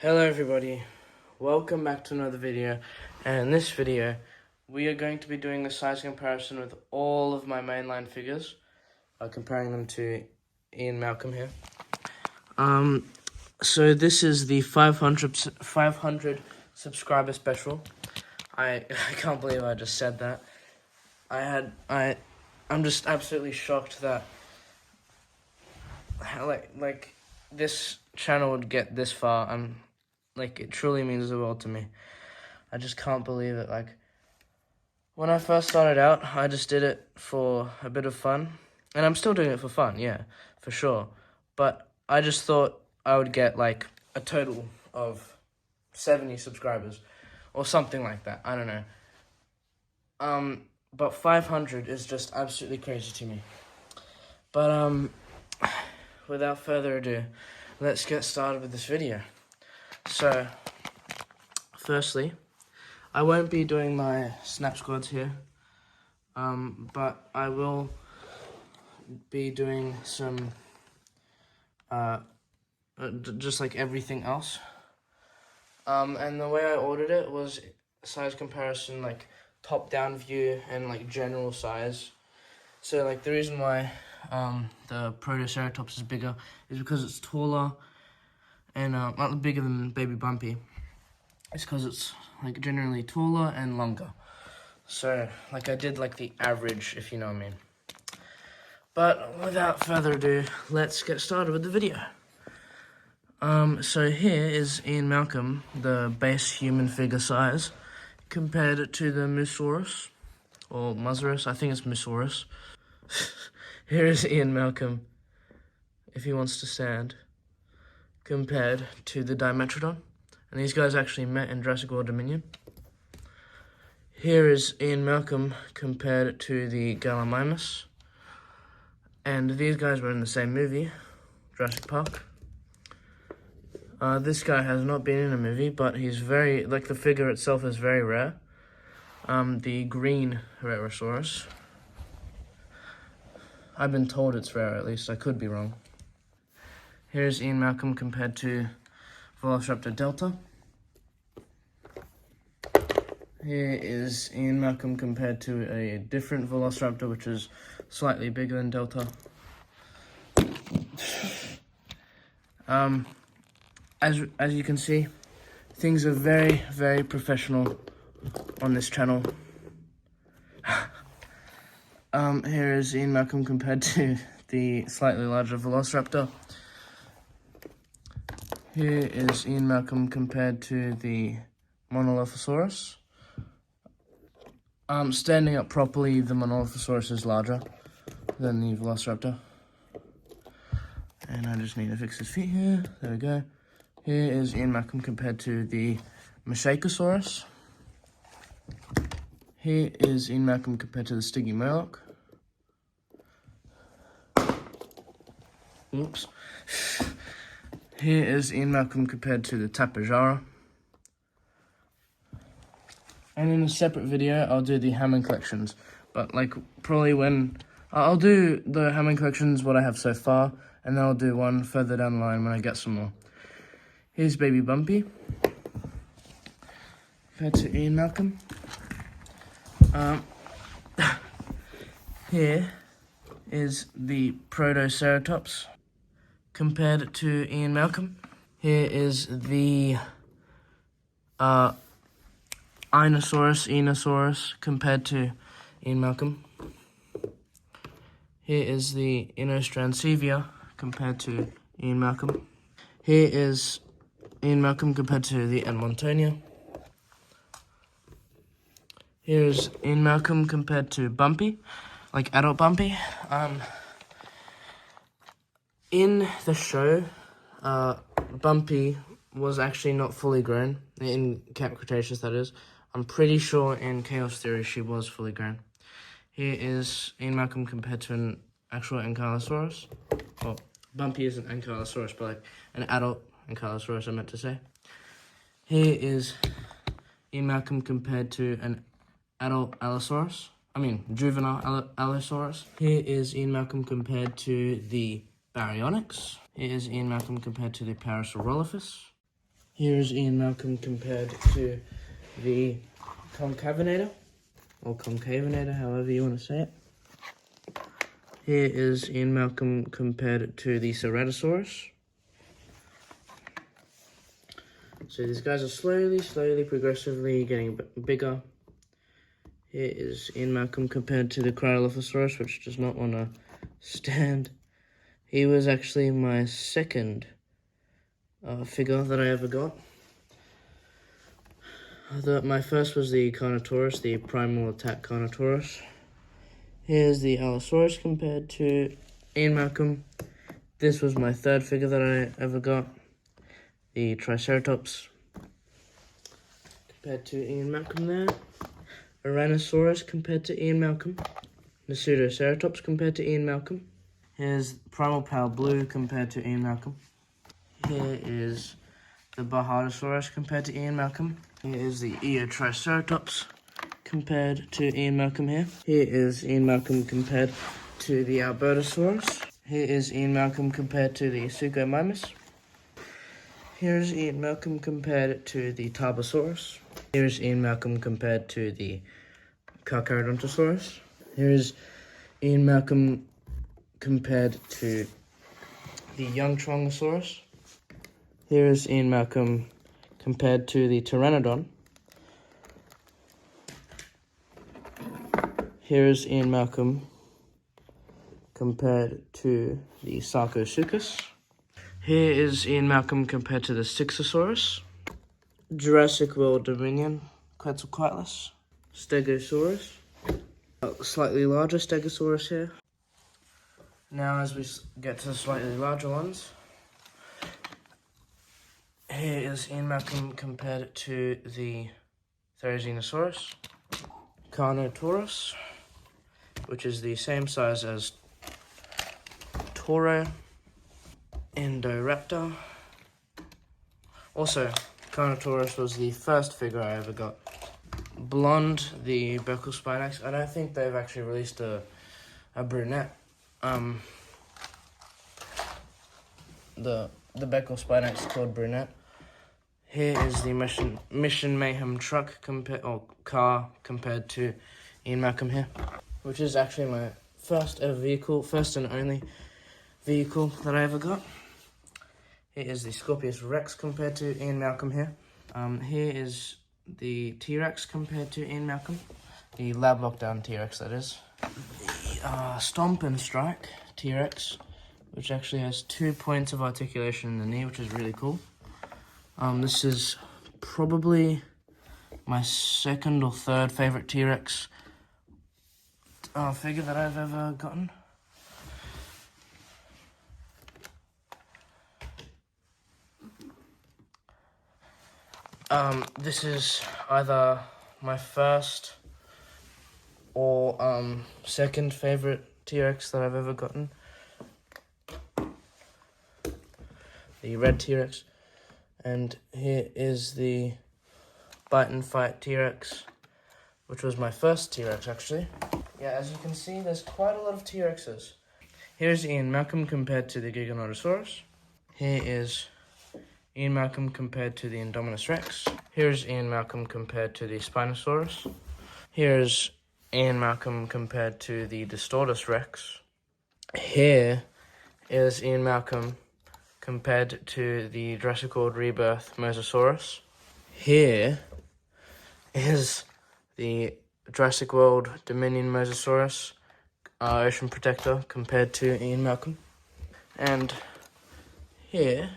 Hello everybody, welcome back to another video, and in this video we are going to be doing a size comparison with all of my mainline figures, comparing them to Ian Malcolm here. So this is the 500 subscriber special. I can't believe I just said that. I'm just absolutely shocked that like this channel would get this far. It truly means the world to me. I just can't believe it. Like, when I first started out, I just did it for a bit of fun. And I'm still doing it for fun, yeah, for sure. But I just thought I would get, like, a total of 70 subscribers. Or something like that, I don't know. But 500 is just absolutely crazy to me. But, without further ado, let's get started with this video. So, firstly, I won't be doing my snap squads here, but I will be doing some, just like everything else. And the way I ordered it was size comparison, like top-down view and like general size. So like the reason why the Protoceratops is bigger is because it's taller and not bigger than Baby Bumpy. It's because it's like generally taller and longer. So like I did like the average, if you know what I mean. But without further ado, let's get started with the video. So here is Ian Malcolm, the base human figure size, compared to the Musaurus, or Musaurus, I think it's Musaurus. Here is Ian Malcolm, if he wants to stand, compared to the Dimetrodon. And these guys actually met in Jurassic World Dominion. Here is Ian Malcolm compared to the Gallimimus. And these guys were in the same movie, Jurassic Park. This guy has not been in a movie, but he's very, like the figure itself is very rare. The green Rherosaurus. I've been told it's rare, at least. I could be wrong. Here's Ian Malcolm compared to Velociraptor Delta. Here is Ian Malcolm compared to a different Velociraptor, which is slightly bigger than Delta. As you can see, things are very, very professional on this channel. Here is Ian Malcolm compared to the slightly larger Velociraptor. Here is Ian Malcolm compared to the Monolophosaurus. Standing up properly, the Monolophosaurus is larger than the Velociraptor. And I just need to fix his feet here. There we go. Here is Ian Malcolm compared to the Mashacosaurus. Here is Ian Malcolm compared to the Stygimoloch. Oops. Here is Ian Malcolm compared to the Tapejara. And in a separate video, I'll do the Hammond collections. But like probably when I'll do the Hammond collections, what I have so far, and then I'll do one further down the line when I get some more. Here's Baby Bumpy compared to Ian Malcolm. Here is the Protoceratops compared to Ian Malcolm. Here is the Enosaurus compared to Ian Malcolm. Here is the Inostrancevia compared to Ian Malcolm. Here is Ian Malcolm compared to the Edmontonia. Here's Ian Malcolm compared to Bumpy, like adult Bumpy. In the show, Bumpy was actually not fully grown, in Camp Cretaceous that is. I'm pretty sure in Chaos Theory she was fully grown. Here is Ian Malcolm compared to an actual Ankylosaurus. Well, Bumpy is an Ankylosaurus, but like an adult Ankylosaurus, I meant to say. Here is Ian Malcolm compared to an adult juvenile Allosaurus. Here is Ian Malcolm compared to the Baryonyx. Here is Ian Malcolm compared to the Parasaurolophus. Here's Ian Malcolm compared to the concavinator, or concavinator, however you want to say it. Here is Ian Malcolm compared to the Ceratosaurus. So these guys are slowly, progressively getting bigger. Here is Ian Malcolm compared to the Cryolophosaurus, which does not want to stand. He was actually my second figure that I ever got. My first was the Carnotaurus, the Primal Attack Carnotaurus. Here's the Allosaurus compared to Ian Malcolm. This was my third figure that I ever got. The Triceratops compared to Ian Malcolm there. Tyrannosaurus compared to Ian Malcolm. The Pseudoceratops compared to Ian Malcolm. Here's Primal Pale Blue compared to Ian Malcolm. Here is the Bahadasaurus compared to Ian Malcolm. Here is the Eotriceratops compared to Ian Malcolm here. Here is Ian Malcolm compared to the Albertosaurus. Here is Ian Malcolm compared to the Suchomimus. Here's Ian Malcolm compared to the Tarbosaurus. Here's Ian Malcolm compared to the Carcharodontosaurus. Here's Ian Malcolm compared to the young Trongosaurus. Here's Ian Malcolm compared to the Pteranodon. Here's Ian Malcolm compared to the Sarcosuchus. Here is Ian Malcolm compared to the Styxosaurus. Jurassic World Dominion, Quetzalcoatlus. Stegosaurus. Slightly larger Stegosaurus here. Now as we get to the slightly larger ones, here is Ian Malcolm compared to the Therizinosaurus. Carnotaurus, which is the same size as Toro. Indoraptor. Also, Carnotaurus was the first figure I ever got. Blonde, the Beckel Spinax. I don't think they've actually released a brunette. The Beckel Spinax is called brunette. Here is the Mission Mayhem truck car compared to Ian Malcolm here, which is actually my first ever vehicle, first and only vehicle that I ever got. Here is the Scorpius Rex compared to Ian Malcolm here. Here is the T-Rex compared to Ian Malcolm. The Lab Lockdown T-Rex, that is. The Stomp and Strike T-Rex, which actually has 2 points of articulation in the knee, which is really cool. This is probably my second or third favorite T-Rex figure that I've ever gotten. This is either my first or second favorite T-Rex that I've ever gotten. The red T-Rex. And here is the Bite and Fight T-Rex, which was my first T-Rex actually. Yeah, as you can see, there's quite a lot of T-Rexes. Here's Ian Malcolm compared to the Giganotosaurus. Here is Ian Malcolm compared to the Indominus Rex. Here's Ian Malcolm compared to the Spinosaurus. Here's Ian Malcolm compared to the Distortus Rex. Here is Ian Malcolm compared to the Jurassic World Rebirth Mosasaurus. Here is the Jurassic World Dominion Mosasaurus Ocean Protector compared to Ian Malcolm. And here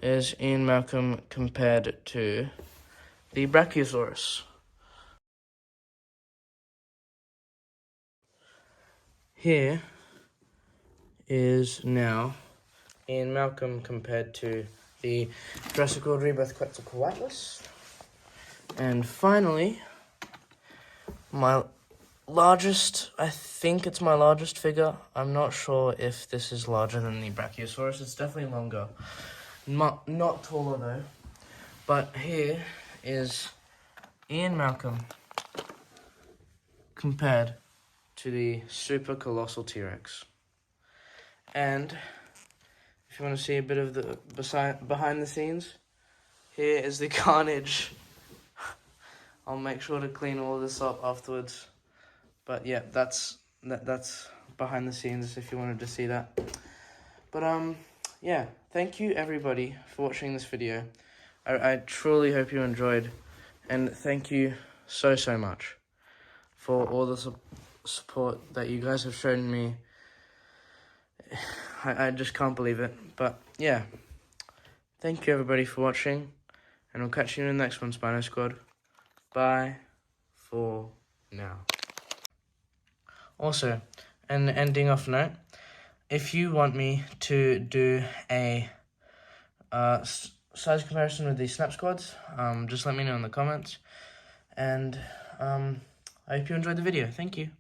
is Ian Malcolm compared to the Brachiosaurus. Here is now Ian Malcolm compared to the Jurassic World Rebirth Quetzalcoatlus. And finally, my largest, I think it's my largest figure. I'm not sure if this is larger than the Brachiosaurus. It's definitely longer. Not taller though. But here is Ian Malcolm compared to the super colossal T-Rex. And if you want to see a bit of the behind the scenes, Here is the carnage. I'll make sure to clean all of this up afterwards. But yeah, that's behind the scenes if you wanted to see that. But yeah, thank you everybody for watching this video. I truly hope you enjoyed, and thank you so much for all the support that you guys have shown me. I just can't believe it. But yeah, thank you everybody for watching, and we'll catch you in the next one, Spino Squad. Bye for now. Also, an ending off note, if you want me to do a size comparison with these snap squads, just let me know in the comments. And I hope you enjoyed the video. Thank you.